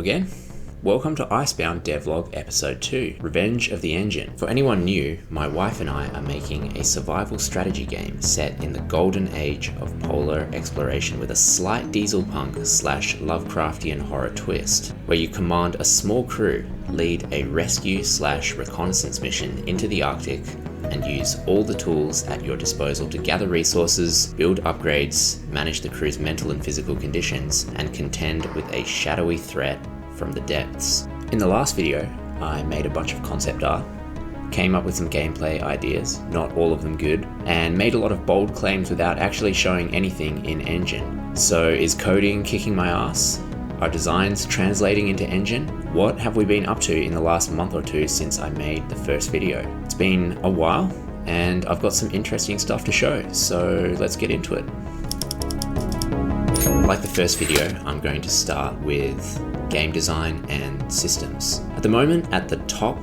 again. Welcome to Icebound Devlog Episode 2, Revenge of the Engine. For anyone new, my wife and I are making a survival strategy game set in the golden age of polar exploration with a slight dieselpunk / Lovecraftian horror twist, where you command a small crew, lead a rescue / reconnaissance mission into the Arctic, and use all the tools at your disposal to gather resources, build upgrades, manage the crew's mental and physical conditions, and contend with a shadowy threat from the depths. In the last video, I made a bunch of concept art, came up with some gameplay ideas, not all of them good, and made a lot of bold claims without actually showing anything in engine. So is coding kicking my ass? Are designs translating into engine? What have we been up to in the last month or two since I made the first video? It's been a while, and I've got some interesting stuff to show, so let's get into it. Like the first video, I'm going to start with game design and systems. At the moment, at the top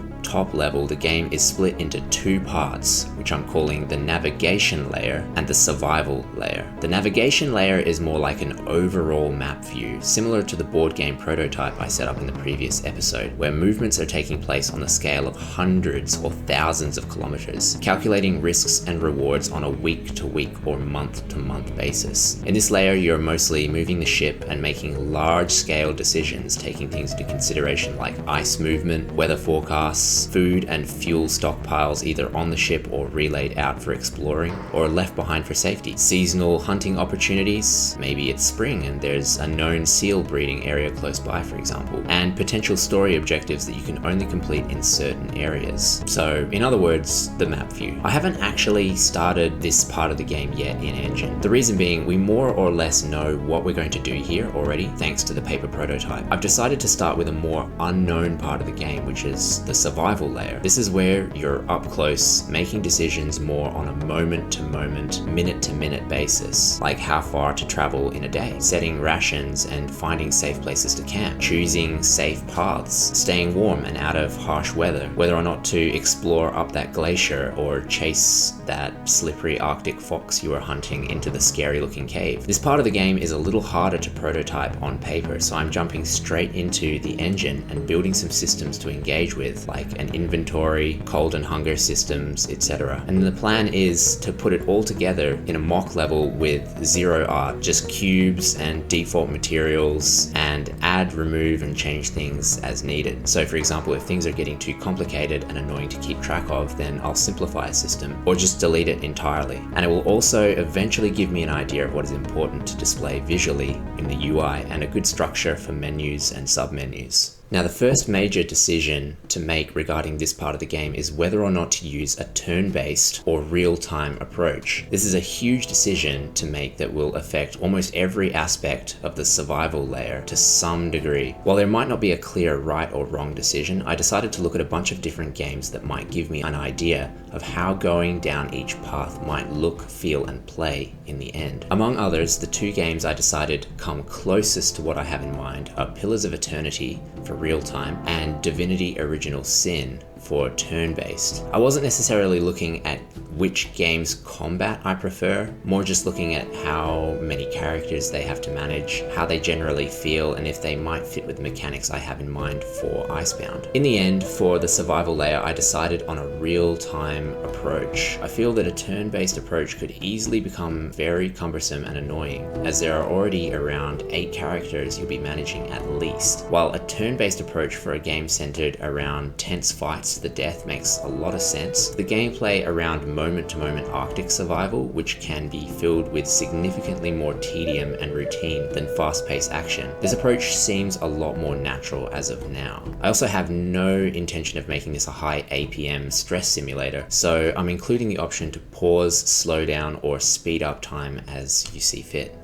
level, the game is split into two parts, which I'm calling the navigation layer and the survival layer. The navigation layer is more like an overall map view, similar to the board game prototype I set up in the previous episode, where movements are taking place on the scale of hundreds or thousands of kilometers, calculating risks and rewards on a week-to-week or month-to-month basis. In this layer, you're mostly moving the ship and making large-scale decisions, taking things into consideration like ice movement, weather forecasts, food and fuel stockpiles either on the ship or relayed out for exploring or left behind for safety. Seasonal hunting opportunities, maybe it's spring and there's a known seal breeding area close by, for example, and potential story objectives that you can only complete in certain areas. So in other words, the map view. I haven't actually started this part of the game yet in engine. The reason being, we more or less know what we're going to do here already thanks to the paper prototype. I've decided to start with a more unknown part of the game, which is the survival layer. This is where you're up close, making decisions more on a moment-to-moment, minute-to-minute basis, like how far to travel in a day, setting rations and finding safe places to camp, choosing safe paths, staying warm and out of harsh weather, whether or not to explore up that glacier or chase that slippery Arctic fox you are hunting into the scary-looking cave. This part of the game is a little harder to prototype on paper, so I'm jumping straight into the engine and building some systems to engage with, like an inventory, cold and hunger systems, etc. And the plan is to put it all together in a mock level with zero art, just cubes and default materials, and add, remove, and change things as needed. So for example, if things are getting too complicated and annoying to keep track of, then I'll simplify a system or just delete it entirely. And it will also eventually give me an idea of what is important to display visually in the UI and a good structure for menus and submenus. Now, the first major decision to make regarding this part of the game is whether or not to use a turn-based or real-time approach. This is a huge decision to make that will affect almost every aspect of the survival layer to some degree. While there might not be a clear right or wrong decision, I decided to look at a bunch of different games that might give me an idea of how going down each path might look, feel, and play in the end. Among others, the two games I decided come closest to what I have in mind are Pillars of Eternity for real-time and Divinity Original Sin for turn-based. I wasn't necessarily looking at which game's combat I prefer, more just looking at how many characters they have to manage, how they generally feel, and if they might fit with the mechanics I have in mind for Icebound. In the end, for the survival layer, I decided on a real-time approach. I feel that a turn-based approach could easily become very cumbersome and annoying, as there are already around 8 characters you'll be managing at least, while a turn-based approach for a game centered around tense fights to the death makes a lot of sense. The gameplay around moment-to-moment Arctic survival, which can be filled with significantly more tedium and routine than fast-paced action. This approach seems a lot more natural as of now. I also have no intention of making this a high APM stress simulator, so I'm including the option to pause, slow down, or speed up time as you see fit.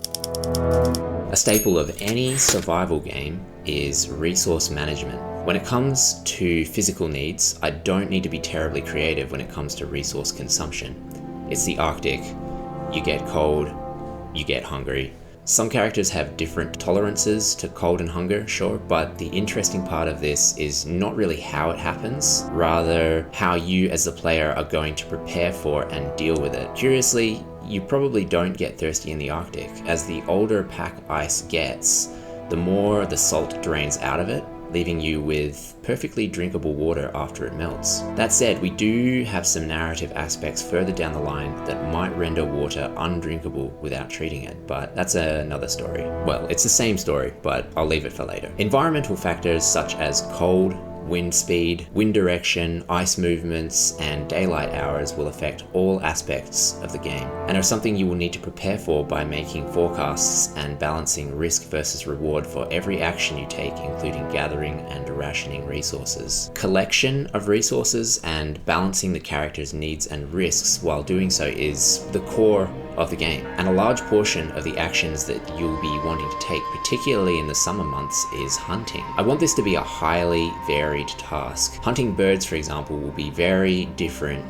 A staple of any survival game is resource management. When it comes to physical needs, I don't need to be terribly creative when it comes to resource consumption. It's the Arctic. You get cold, you get hungry. Some characters have different tolerances to cold and hunger, sure, but the interesting part of this is not really how it happens, rather how you as the player are going to prepare for and deal with it. Curiously, you probably don't get thirsty in the Arctic. As the older pack ice gets, the more the salt drains out of it, leaving you with perfectly drinkable water after it melts. That said, we do have some narrative aspects further down the line that might render water undrinkable without treating it, but that's another story. Well, it's the same story, but I'll leave it for later. Environmental factors such as cold, wind speed, wind direction, ice movements, and daylight hours will affect all aspects of the game, and are something you will need to prepare for by making forecasts and balancing risk versus reward for every action you take, including gathering and rationing resources. Collection of resources and balancing the character's needs and risks while doing so is the core of the game, and a large portion of the actions that you'll be wanting to take, particularly in the summer months, is hunting. I want this to be a highly varied task. Hunting birds, for example, will be a very different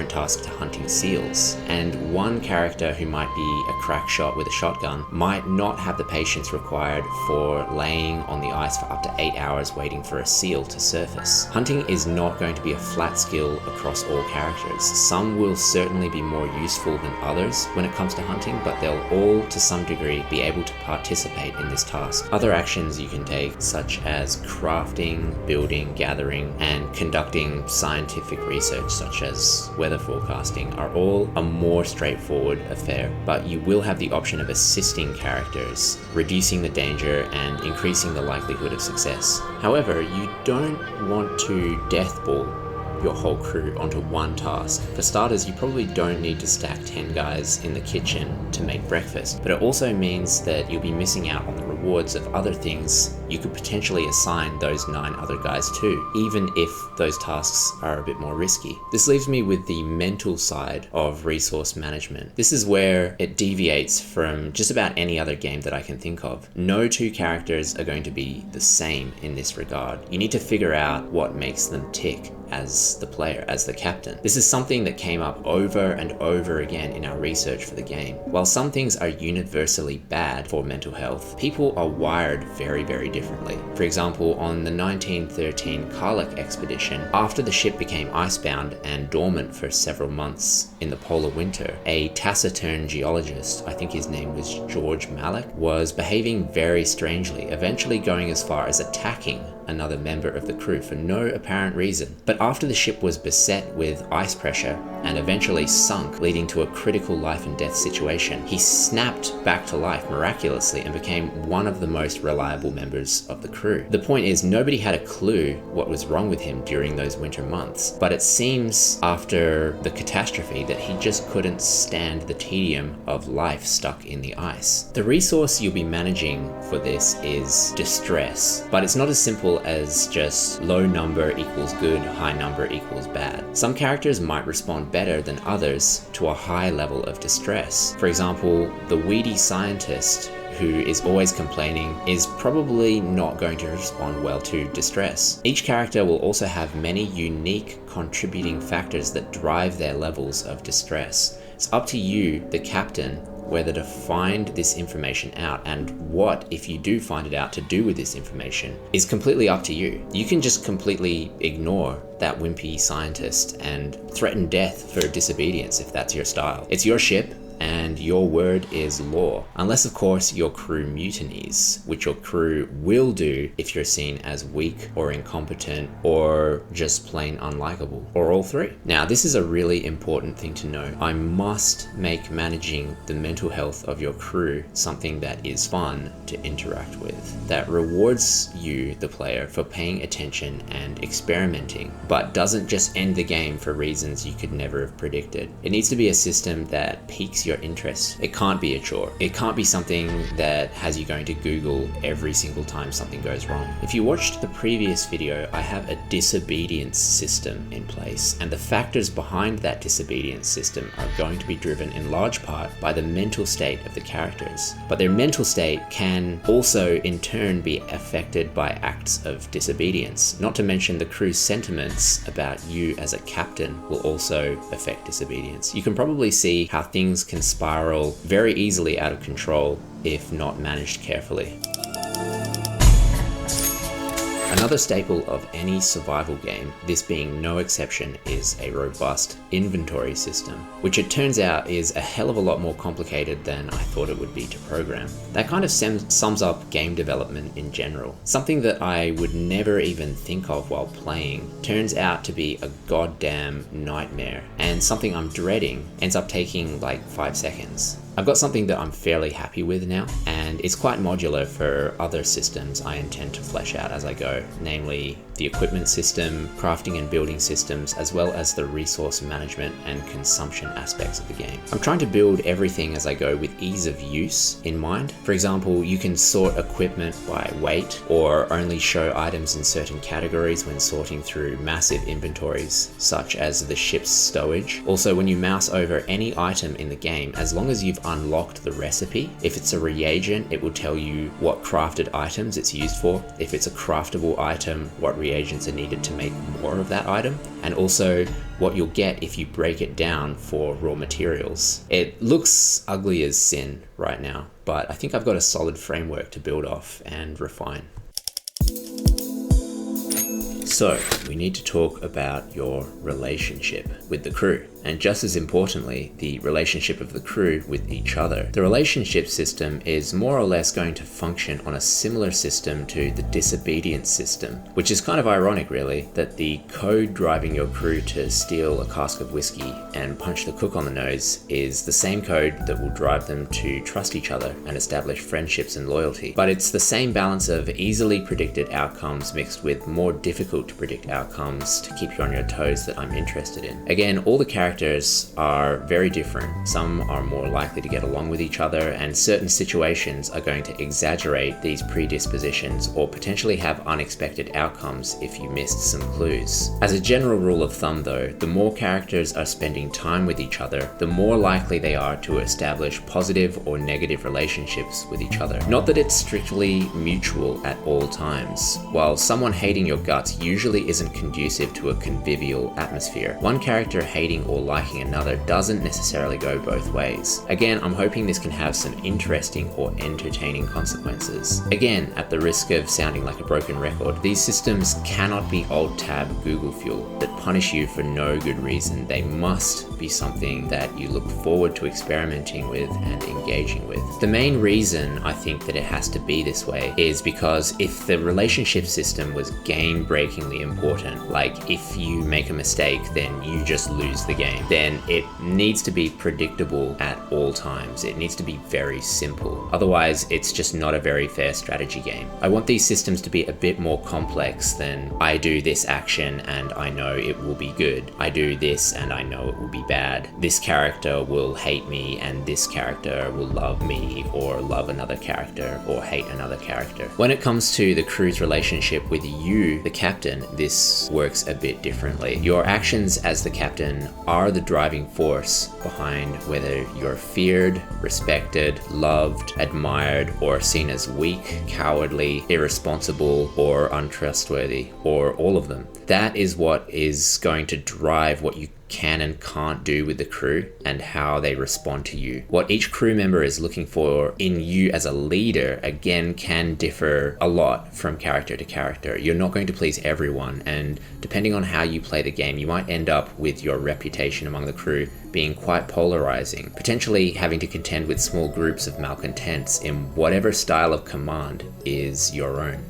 task to hunting seals, and one character who might be a crack shot with a shotgun might not have the patience required for laying on the ice for up to 8 hours waiting for a seal to surface. Hunting is not going to be a flat skill across all characters. Some will certainly be more useful than others when it comes to hunting, but they'll all to some degree be able to participate in this task. Other actions you can take, such as crafting, building, gathering, and conducting scientific research such as weather forecasting, are all a more straightforward affair, but you will have the option of assisting characters, reducing the danger and increasing the likelihood of success. However, you don't want to deathball your whole crew onto one task. For starters, you probably don't need to stack 10 guys in the kitchen to make breakfast, but it also means that you'll be missing out on the rewards of other things you could potentially assign those 9 other guys to, even if those tasks are a bit more risky. This leaves me with the mental side of resource management. This is where it deviates from just about any other game that I can think of. No two characters are going to be the same in this regard. You need to figure out what makes them tick as the player, as the captain. This is something that came up over and over again in our research for the game. While some things are universally bad for mental health, people are wired very, very differently. For example, on the 1913 Karluk expedition, after the ship became icebound and dormant for several months in the polar winter, a taciturn geologist, I think his name was George Malek, was behaving very strangely, eventually going as far as attacking another member of the crew for no apparent reason. But after the ship was beset with ice pressure and eventually sunk, leading to a critical life and death situation, he snapped back to life miraculously and became one of the most reliable members of the crew. The point is, nobody had a clue what was wrong with him during those winter months, but it seems after the catastrophe that he just couldn't stand the tedium of life stuck in the ice. The resource you'll be managing for this is distress, but it's not as simple as just low number equals good, high number equals bad. Some characters might respond better than others to a high level of distress. For example, the weedy scientist who is always complaining is probably not going to respond well to distress. Each character will also have many unique contributing factors that drive their levels of distress. It's up to you, the captain, whether to find this information out, and what, if you do find it out, to do with this information is completely up to you. You can just completely ignore that wimpy scientist and threaten death for disobedience if that's your style. It's your ship, and your word is law. Unless, of course, your crew mutinies, which your crew will do if you're seen as weak or incompetent or just plain unlikable, or all three. Now, this is a really important thing to know. I must make managing the mental health of your crew something that is fun to interact with, that rewards you, the player, for paying attention and experimenting, but doesn't just end the game for reasons you could never have predicted. It needs to be a system that piques your interest. It can't be a chore. It can't be something that has you going to Google every single time something goes wrong. If you watched the previous video, I have a disobedience system in place, and the factors behind that disobedience system are going to be driven in large part by the mental state of the characters. But their mental state can also in turn be affected by acts of disobedience. Not to mention the crew's sentiments about you as a captain will also affect disobedience. You can probably see how things can spiral very easily out of control if not managed carefully. Another staple of any survival game, this being no exception, is a robust inventory system, which it turns out is a hell of a lot more complicated than I thought it would be to program. That kind of sums up game development in general. Something that I would never even think of while playing turns out to be a goddamn nightmare, and something I'm dreading ends up taking like 5 seconds. I've got something that I'm fairly happy with now, and it's quite modular for other systems I intend to flesh out as I go, namely the equipment system, crafting and building systems, as well as the resource management and consumption aspects of the game. I'm trying to build everything as I go with ease of use in mind. For example, you can sort equipment by weight, or only show items in certain categories when sorting through massive inventories, such as the ship's stowage. Also, when you mouse over any item in the game, as long as you've unlocked the recipe, if it's a reagent, it will tell you what crafted items it's used for. If it's a craftable item, what reagents are needed to make more of that item, and also what you'll get if you break it down for raw materials. It looks ugly as sin right now, but I think I've got a solid framework to build off and refine. So, we need to talk about your relationship with the crew, and just as importantly, the relationship of the crew with each other. The relationship system is more or less going to function on a similar system to the Disobedience system, which is kind of ironic really, that the code driving your crew to steal a cask of whiskey and punch the cook on the nose is the same code that will drive them to trust each other and establish friendships and loyalty. But it's the same balance of easily predicted outcomes mixed with more difficult to predict outcomes to keep you on your toes that I'm interested in. Again, all the characters are very different. Some are more likely to get along with each other, and certain situations are going to exaggerate these predispositions or potentially have unexpected outcomes if you missed some clues. As a general rule of thumb though, the more characters are spending time with each other, the more likely they are to establish positive or negative relationships with each other. Not that it's strictly mutual at all times. While someone hating your guts usually isn't conducive to a convivial atmosphere, one character hating or liking another doesn't necessarily go both ways. Again, I'm hoping this can have some interesting or entertaining consequences. Again, at the risk of sounding like a broken record, these systems cannot be alt-tab Google fuel that punish you for no good reason. They must be something that you look forward to experimenting with and engaging with. The main reason I think that it has to be this way is because if the relationship system was game-breakingly important, like if you make a mistake then you just lose the game, then it needs to be predictable at all times. It needs to be very simple. Otherwise, it's just not a very fair strategy game. I want these systems to be a bit more complex than I do this action and I know it will be good. I do this and I know it will be bad. This character will hate me and this character will love me, or love another character, or hate another character. When it comes to the crew's relationship with you, the captain, this works a bit differently. Your actions as the captain are the driving force behind whether you're feared, respected, loved, admired, or seen as weak, cowardly, irresponsible, or untrustworthy, or all of them. That is what is going to drive what you can and can't do with the crew and how they respond to you. What each crew member is looking for in you as a leader, again, can differ a lot from character to character. You're not going to please everyone, and depending on how you play the game, you might end up with your reputation among the crew being quite polarizing, potentially having to contend with small groups of malcontents in whatever style of command is your own.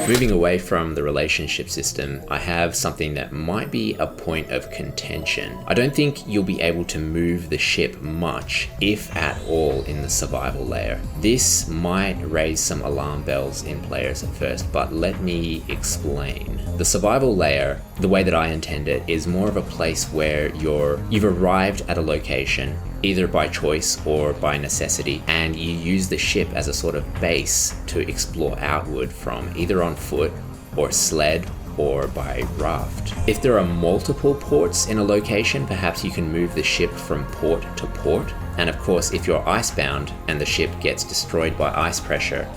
Moving away from the relationship system, I have something that might be a point of contention. I don't think you'll be able to move the ship much, if at all, in the survival layer. This might raise some alarm bells in players at first, but let me explain. The survival layer, the way that I intend it, is more of a place where you've arrived at a location, either by choice or by necessity, and you use the ship as a sort of base to explore outward from, either on foot or sled or by raft. If there are multiple ports in a location, perhaps you can move the ship from port to port. And of course, if you're icebound and the ship gets destroyed by ice pressure,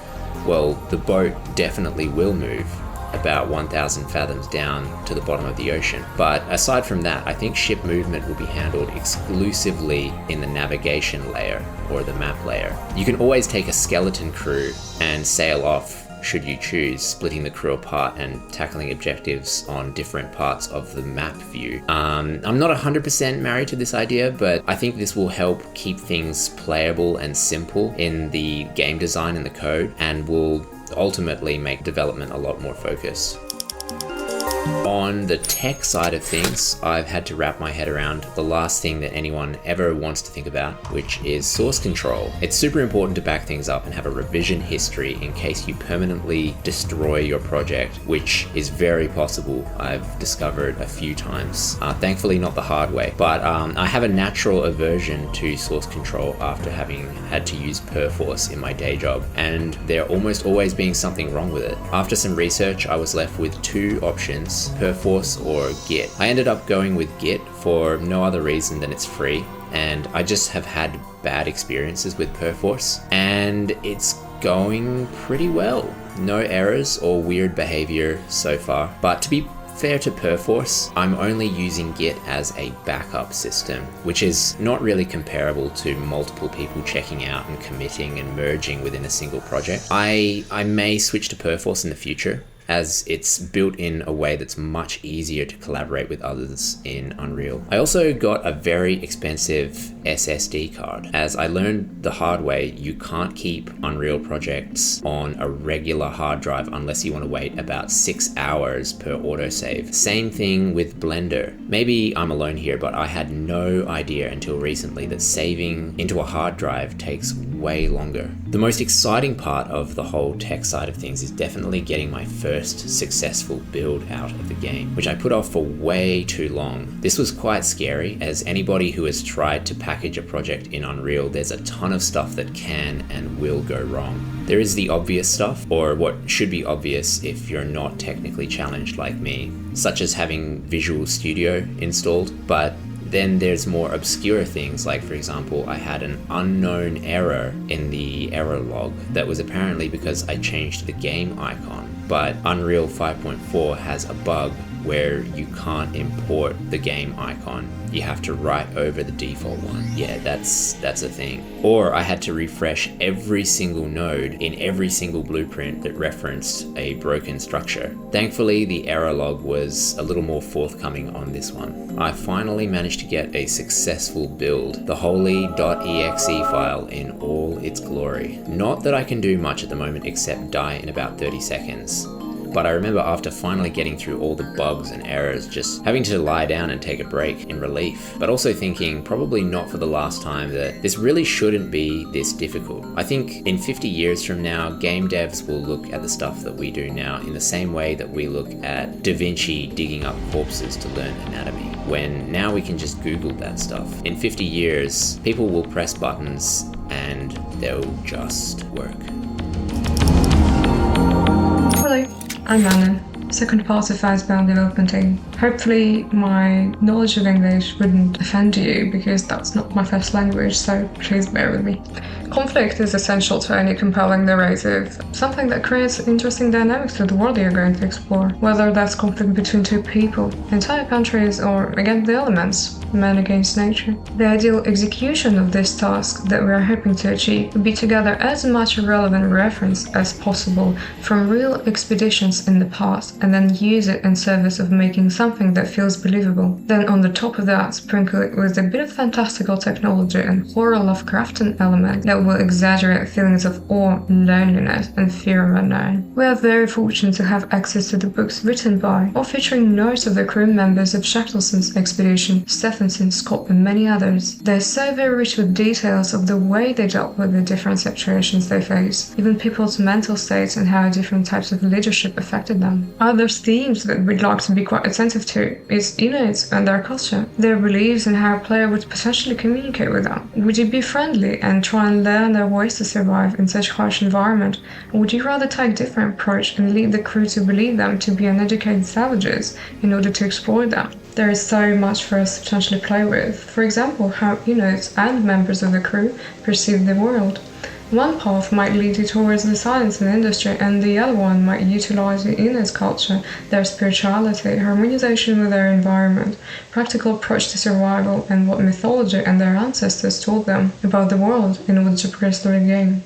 well, the boat definitely will move about 1,000 fathoms down to the bottom of the ocean. But aside from that, I think ship movement will be handled exclusively in the navigation layer or the map layer. You can always take a skeleton crew and sail off should you choose, splitting the crew apart and tackling objectives on different parts of the map view. I'm not 100% married to this idea, but I think this will help keep things playable and simple in the game design and the code, and will ultimately make development a lot more focused. On the tech side of things, I've had to wrap my head around the last thing that anyone ever wants to think about, which is source control. It's super important to back things up and have a revision history in case you permanently destroy your project, which is very possible. I've discovered a few times. Thankfully not the hard way, but I have a natural aversion to source control after having had to use Perforce in my day job, and there almost always being something wrong with it. After some research, I was left with two options: Perforce or Git. I ended up going with Git for no other reason than it's free, and I just have had bad experiences with Perforce, and it's going pretty well. No errors or weird behavior so far, but to be fair to Perforce, I'm only using Git as a backup system, which is not really comparable to multiple people checking out and committing and merging within a single project. I may switch to Perforce in the future, as it's built in a way that's much easier to collaborate with others in Unreal. I also got a very expensive SSD card. As I learned the hard way, you can't keep Unreal projects on a regular hard drive unless you want to wait about 6 hours per autosave. Same thing with Blender. Maybe I'm alone here, but I had no idea until recently that saving into a hard drive takes way longer. The most exciting part of the whole tech side of things is definitely getting my first successful build out of the game, which I put off for way too long. This was quite scary, as anybody who has tried to package a project in Unreal, there's a ton of stuff that can and will go wrong. There is the obvious stuff, or what should be obvious if you're not technically challenged like me, such as having Visual Studio installed, but then there's more obscure things, like for example, I had an unknown error in the error log that was apparently because I changed the game icon, but Unreal 5.4 has a bug where you can't import the game icon. You have to write over the default one. Yeah, that's a thing. Or I had to refresh every single node in every single blueprint that referenced a broken structure. Thankfully, the error log was a little more forthcoming on this one. I finally managed to get a successful build, the holy.exe file in all its glory. Not that I can do much at the moment except die in about 30 seconds. But I remember after finally getting through all the bugs and errors, just having to lie down and take a break in relief, but also thinking, probably not for the last time, that this really shouldn't be this difficult. I think in 50 years from now, game devs will look at the stuff that we do now in the same way that we look at Da Vinci digging up corpses to learn anatomy, when now we can just Google that stuff. In 50 years, people will press buttons and they'll just work. Hello. I'm Anna, second part of Icebound development team. Hopefully my knowledge of English wouldn't offend you, because that's not my first language, so please bear with me. Conflict is essential to any compelling narrative, something that creates interesting dynamics to the world you're going to explore, whether that's conflict between two people, entire countries, or against the elements, man against nature. The ideal execution of this task that we are hoping to achieve would be to gather as much relevant reference as possible from real expeditions in the past, and then use it in service of making something that feels believable. Then on the top of that, sprinkle it with a bit of fantastical technology and horror Lovecraftian element that will exaggerate feelings of awe, loneliness, and fear of unknown. We are very fortunate to have access to the books written by or featuring notes of the crew members of Shackleson's expedition, Stephenson, Scott, and many others. They're so very rich with details of the way they dealt with the different situations they face, even people's mental states and how different types of leadership affected them. Other themes that we'd like to be quite attentive to is Inuits and their culture, their beliefs, and how a player would potentially communicate with them. Would you be friendly and try and learn their ways to survive in such harsh environment, or would you rather take a different approach and lead the crew to believe them to be uneducated savages in order to exploit them? There is so much for us to potentially play with. For example, how Inuits and members of the crew perceive the world. One path might lead you towards the science and industry, and the other one might utilize the Inuits' culture, their spirituality, harmonization with their environment, practical approach to survival, and what mythology and their ancestors told them about the world in order to progress through the game.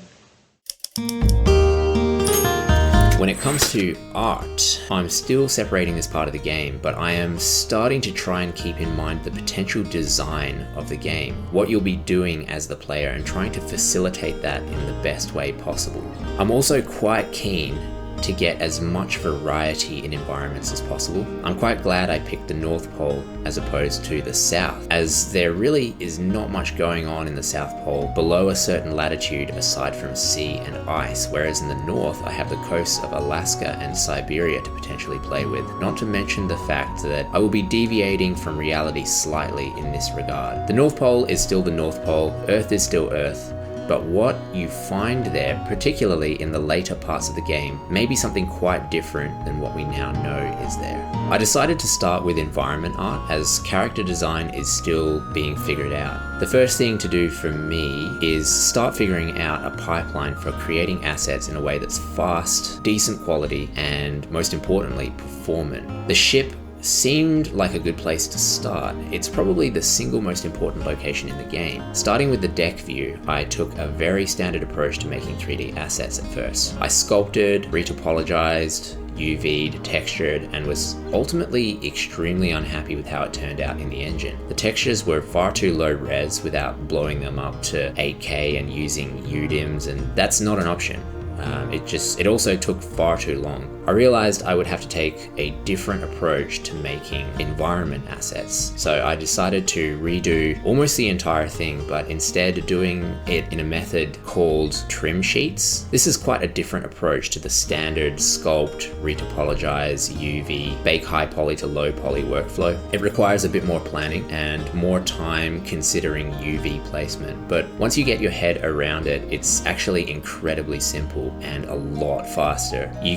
When it comes to art, I'm still separating this part of the game, but I am starting to try and keep in mind the potential design of the game, what you'll be doing as the player, and trying to facilitate that in the best way possible. I'm also quite keen to get as much variety in environments as possible. I'm quite glad I picked the North Pole as opposed to the South, as there really is not much going on in the South Pole below a certain latitude aside from sea and ice, whereas in the North I have the coasts of Alaska and Siberia to potentially play with, not to mention the fact that I will be deviating from reality slightly in this regard. The North Pole is still the North Pole, Earth is still Earth, but what you find there, particularly in the later parts of the game, may be something quite different than what we now know is there. I decided to start with environment art as character design is still being figured out. The first thing to do for me is start figuring out a pipeline for creating assets in a way that's fast, decent quality, and most importantly, performant. The ship seemed like a good place to start. It's probably the single most important location in the game. Starting with the deck view, I took a very standard approach to making 3D assets at first. I sculpted, retopologized, UV'd, textured, and was ultimately extremely unhappy with how it turned out in the engine. The textures were far too low res without blowing them up to 8K and using UDIMs, and that's not an option. It also took far too long. I realized I would have to take a different approach to making environment assets. So I decided to redo almost the entire thing, but instead doing it in a method called trim sheets. This is quite a different approach to the standard sculpt, retopologize, UV, bake high poly to low poly workflow. It requires a bit more planning and more time considering UV placement, but once you get your head around it, it's actually incredibly simple and a lot faster. You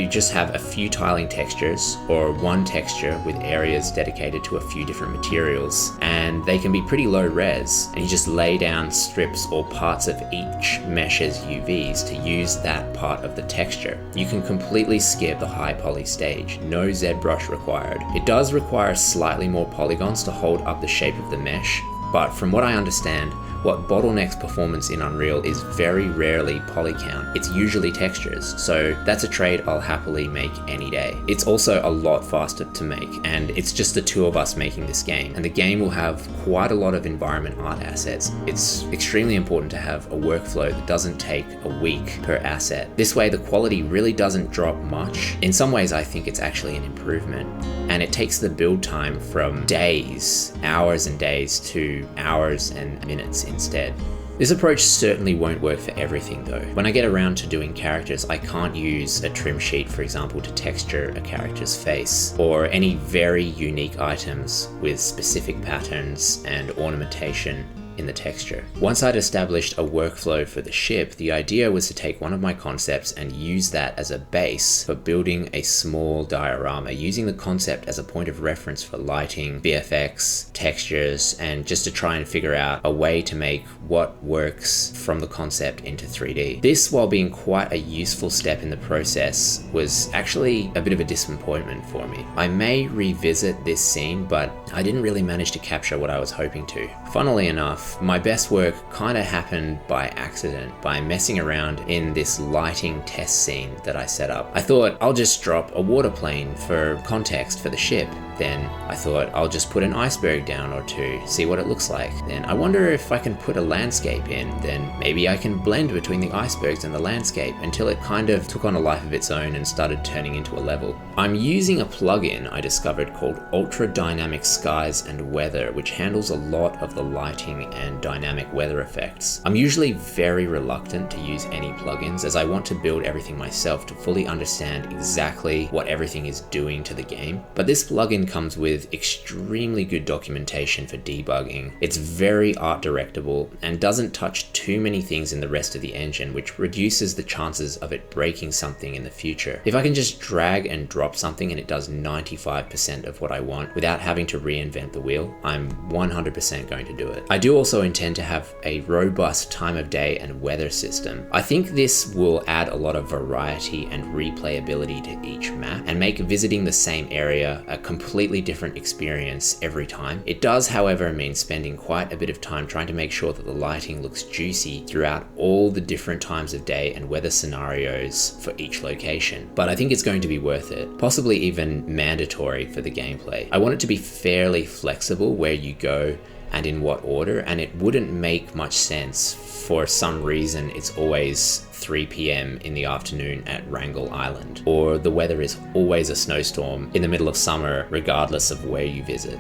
just have a few tiling textures or one texture with areas dedicated to a few different materials, and they can be pretty low res, and you just lay down strips or parts of each mesh as UVs to use that part of the texture. You can completely skip the high poly stage, no ZBrush required. It does require slightly more polygons to hold up the shape of the mesh, but from what I understand, what bottlenecks performance in Unreal is very rarely poly count. It's usually textures, so that's a trade I'll happily make any day. It's also a lot faster to make, and it's just the two of us making this game, and the game will have quite a lot of environment art assets. It's extremely important to have a workflow that doesn't take a week per asset. This way the quality really doesn't drop much. In some ways I think it's actually an improvement, and it takes the build time from days, hours and days, to hours and minutes instead. This approach certainly won't work for everything though. When I get around to doing characters, I can't use a trim sheet, for example, to texture a character's face, or any very unique items with specific patterns and ornamentation in the texture. Once I'd established a workflow for the ship, the idea was to take one of my concepts and use that as a base for building a small diorama, using the concept as a point of reference for lighting, VFX, textures, and just to try and figure out a way to make what works from the concept into 3D. This, while being quite a useful step in the process, was actually a bit of a disappointment for me. I may revisit this scene, but I didn't really manage to capture what I was hoping to. Funnily enough, my best work kind of happened by accident, by messing around in this lighting test scene that I set up. I thought I'll just drop a water plane for context for the ship. Then I thought I'll just put an iceberg down or two, see what it looks like. Then I wonder if I can put a landscape in, then maybe I can blend between the icebergs and the landscape until it kind of took on a life of its own and started turning into a level. I'm using a plugin I discovered called Ultra Dynamic Skies and Weather, which handles a lot of the lighting and dynamic weather effects. I'm usually very reluctant to use any plugins, as I want to build everything myself to fully understand exactly what everything is doing to the game. But this plugin comes with extremely good documentation for debugging. It's very art directable and doesn't touch too many things in the rest of the engine, which reduces the chances of it breaking something in the future. If I can just drag and drop something and it does 95% of what I want without having to reinvent the wheel, I'm 100% going to do it. I do also intend to have a robust time of day and weather system. I think this will add a lot of variety and replayability to each map and make visiting the same area a completely different experience every time. It does, however, mean spending quite a bit of time trying to make sure that the lighting looks juicy throughout all the different times of day and weather scenarios for each location. But I think it's going to be worth it, possibly even mandatory for the gameplay. I want it to be fairly flexible where you go and in what order, and it wouldn't make much sense for some reason it's always 3 p.m. in the afternoon at Wrangel Island, or the weather is always a snowstorm in the middle of summer regardless of where you visit.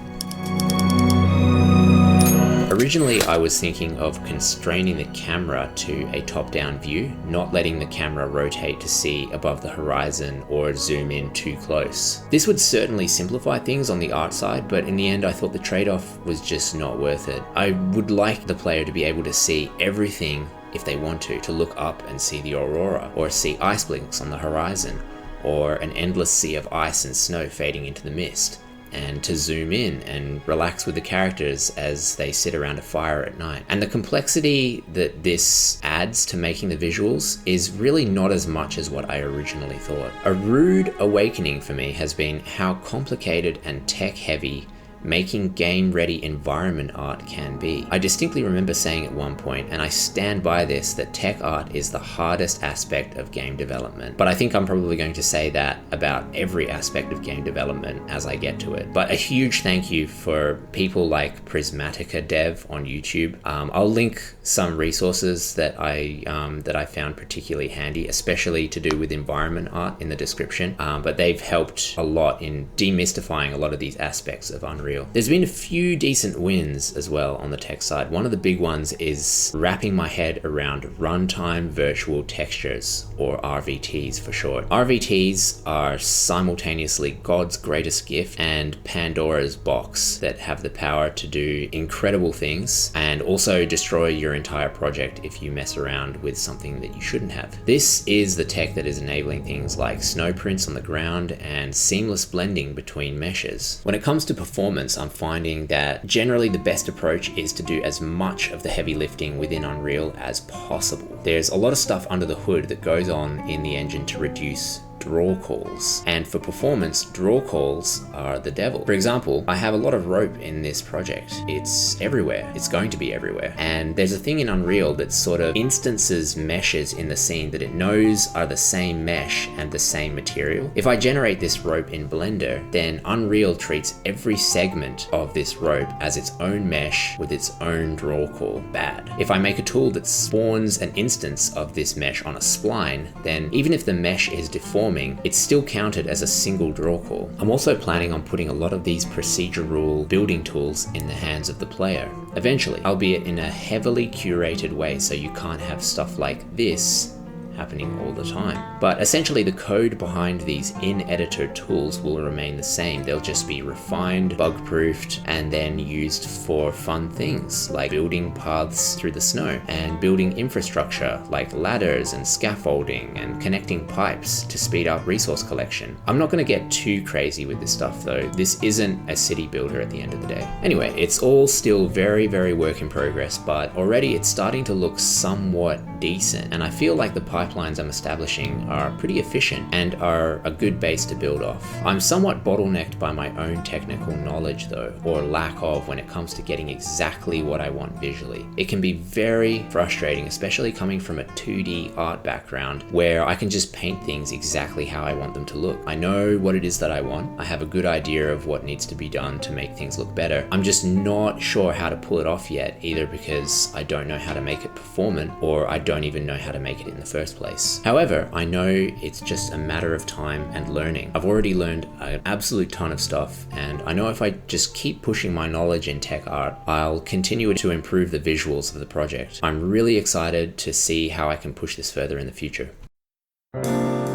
Originally, I was thinking of constraining the camera to a top-down view, not letting the camera rotate to see above the horizon or zoom in too close. This would certainly simplify things on the art side, but in the end I thought the trade-off was just not worth it. I would like the player to be able to see everything if they want to look up and see the aurora, or see ice blinks on the horizon, or an endless sea of ice and snow fading into the mist, and to zoom in and relax with the characters as they sit around a fire at night. And the complexity that this adds to making the visuals is really not as much as what I originally thought. A rude awakening for me has been how complicated and tech-heavy making game-ready environment art can be. I distinctly remember saying at one point, and I stand by this, that tech art is the hardest aspect of game development. But I think I'm probably going to say that about every aspect of game development as I get to it. But a huge thank you for people like Prismatica Dev on YouTube. I'll link some resources that I found particularly handy, especially to do with environment art, in the description. But they've helped a lot in demystifying a lot of these aspects of Unreal. There's been a few decent wins as well on the tech side. One of the big ones is wrapping my head around runtime virtual textures, or RVTs for short. RVTs are simultaneously God's greatest gift and Pandora's box that have the power to do incredible things and also destroy your entire project if you mess around with something that you shouldn't have. This is the tech that is enabling things like snow prints on the ground and seamless blending between meshes. When it comes to performance, I'm finding that generally the best approach is to do as much of the heavy lifting within Unreal as possible. There's a lot of stuff under the hood that goes on in the engine to reduce draw calls, and for performance, draw calls are the devil. For example, I have a lot of rope in this project. It's everywhere. It's going to be everywhere. And there's a thing in Unreal that sort of instances meshes in the scene that it knows are the same mesh and the same material. If I generate this rope in Blender, then Unreal treats every segment of this rope as its own mesh with its own draw call. Bad. If I make a tool that spawns an instance of this mesh on a spline, then even if the mesh is deformed, it's still counted as a single draw call. I'm also planning on putting a lot of these procedural building tools in the hands of the player, eventually, albeit in a heavily curated way, so you can't have stuff like this happening all the time. But essentially the code behind these in-editor tools will remain the same. They'll just be refined, bug-proofed, and then used for fun things like building paths through the snow and building infrastructure like ladders and scaffolding and connecting pipes to speed up resource collection. I'm not going to get too crazy with this stuff though. This isn't a city builder at the end of the day. Anyway, it's all still very, very work in progress, but already it's starting to look somewhat decent, and I feel like the pipelines I'm establishing are pretty efficient and are a good base to build off. I'm somewhat bottlenecked by my own technical knowledge though, or lack of, when it comes to getting exactly what I want visually. It can be very frustrating, especially coming from a 2D art background where I can just paint things exactly how I want them to look. I know what it is that I want. I have a good idea of what needs to be done to make things look better. I'm just not sure how to pull it off yet, either because I don't know how to make it performant, or I don't even know how to make it in the first place. However, I know it's just a matter of time and learning. I've already learned an absolute ton of stuff, and I know if I just keep pushing my knowledge in tech art, I'll continue to improve the visuals of the project. I'm really excited to see how I can push this further in the future.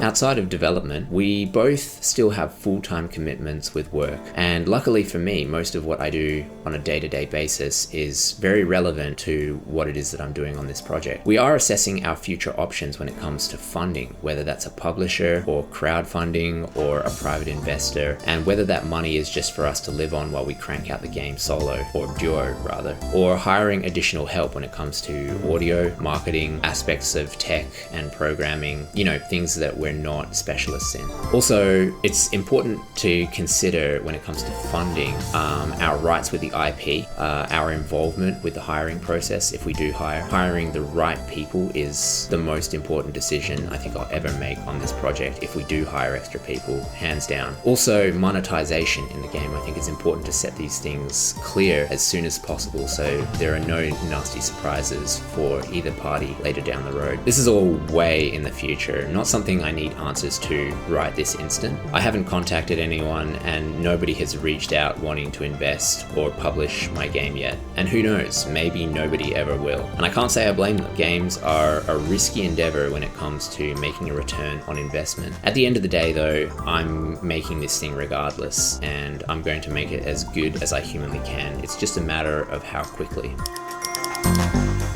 Outside of development, we both still have full-time commitments with work, and luckily for me, most of what I do on a day-to-day basis is very relevant to what it is that I'm doing on this project. We are assessing our future options when it comes to funding, whether that's a publisher or crowdfunding or a private investor, and whether that money is just for us to live on while we crank out the game solo, or duo rather, or hiring additional help when it comes to audio, marketing, aspects of tech and programming, you know, things that we're not specialists in. Also, it's important to consider when it comes to funding, our rights with the IP, our involvement with the hiring process if we do hire. Hiring the right people is the most important decision I think I'll ever make on this project if we do hire extra people, hands down. Also, monetization in the game, I think it's important to set these things clear as soon as possible so there are no nasty surprises for either party later down the road. This is all way in the future, not something I need answers to right this instant. I haven't contacted anyone and nobody has reached out wanting to invest or publish my game yet. And who knows, maybe nobody ever will. And I can't say I blame them. Games are a risky endeavor when it comes to making a return on investment. At the end of the day though, I'm making this thing regardless and I'm going to make it as good as I humanly can. It's just a matter of how quickly.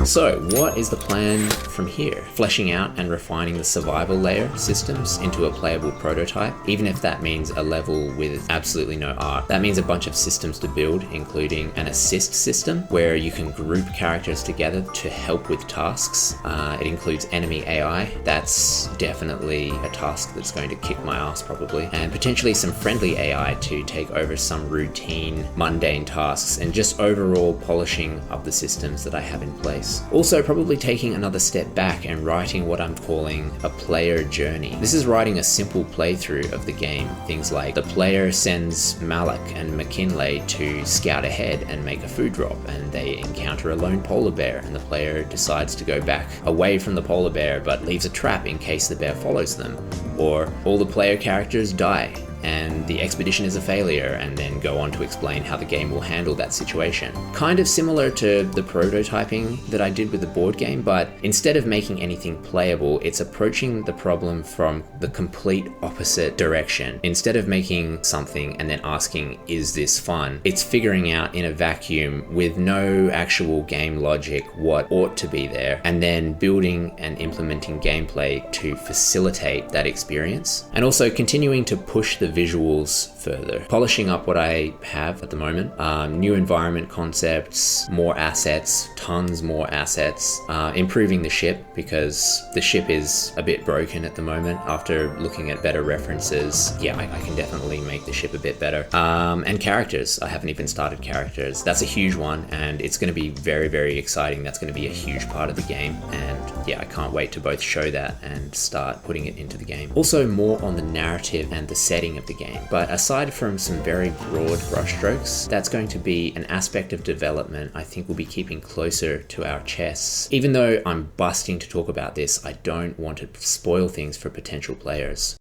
So, what is the plan from here? Fleshing out and refining the survival layer systems into a playable prototype, even if that means a level with absolutely no art. That means a bunch of systems to build, including an assist system, where you can group characters together to help with tasks. It includes enemy AI. That's definitely a task that's going to kick my ass probably. And potentially some friendly AI to take over some routine, mundane tasks, and just overall polishing up the systems that I have in place. Also, probably taking another step back and writing what I'm calling a player journey. This is writing a simple playthrough of the game. Things like the player sends Malik and McKinley to scout ahead and make a food drop, and they encounter a lone polar bear, and the player decides to go back away from the polar bear but leaves a trap in case the bear follows them. Or all the player characters die and the expedition is a failure, and then go on to explain how the game will handle that situation. Kind of similar to the prototyping that I did with the board game, but instead of making anything playable, it's approaching the problem from the complete opposite direction. Instead of making something and then asking, is this fun? It's figuring out in a vacuum with no actual game logic what ought to be there, and then building and implementing gameplay to facilitate that experience. And also continuing to push the visuals further, polishing up what I have at the moment, new environment concepts, more assets, tons more assets, improving the ship because the ship is a bit broken at the moment. After looking at better references, yeah, I can definitely make the ship a bit better. And characters, I haven't even started characters. That's a huge one and it's going to be very, very exciting. That's going to be a huge part of the game, and yeah, I can't wait to both show that and start putting it into the game. Also more on the narrative and the setting of the game. But aside from some very broad brushstrokes, that's going to be an aspect of development I think we'll be keeping closer to our chests. Even though I'm busting to talk about this, I don't want to spoil things for potential players.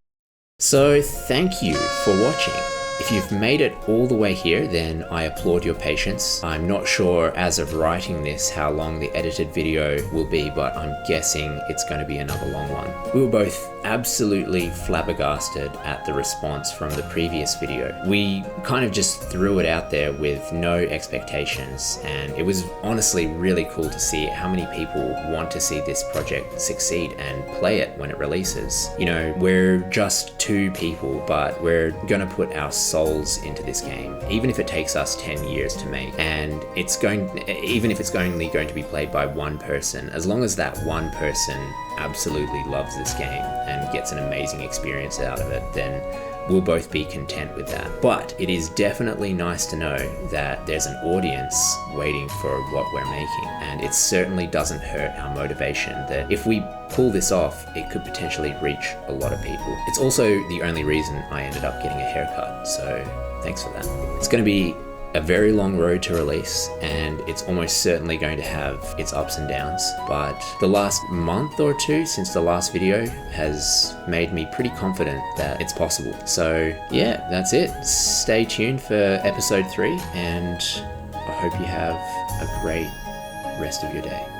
So thank you for watching. If you've made it all the way here, then I applaud your patience. I'm not sure as of writing this how long the edited video will be, but I'm guessing it's going to be another long one. We were both absolutely flabbergasted at the response from the previous video. We kind of just threw it out there with no expectations, and it was honestly really cool to see how many people want to see this project succeed and play it when it releases. You know, we're just 2 people, but we're gonna put our souls into this game, even if it takes us 10 years to make. And even if it's only going to be played by 1 person, as long as that 1 person absolutely loves this game and gets an amazing experience out of it, then we'll both be content with that. But it is definitely nice to know that there's an audience waiting for what we're making, and it certainly doesn't hurt our motivation that if we pull this off, it could potentially reach a lot of people. It's also the only reason I ended up getting a haircut, so thanks for that. It's going to be a very long road to release, and it's almost certainly going to have its ups and downs, but the last month or 2 since the last video has made me pretty confident that it's possible. So yeah, that's it. Stay tuned for episode 3, and I hope you have a great rest of your day.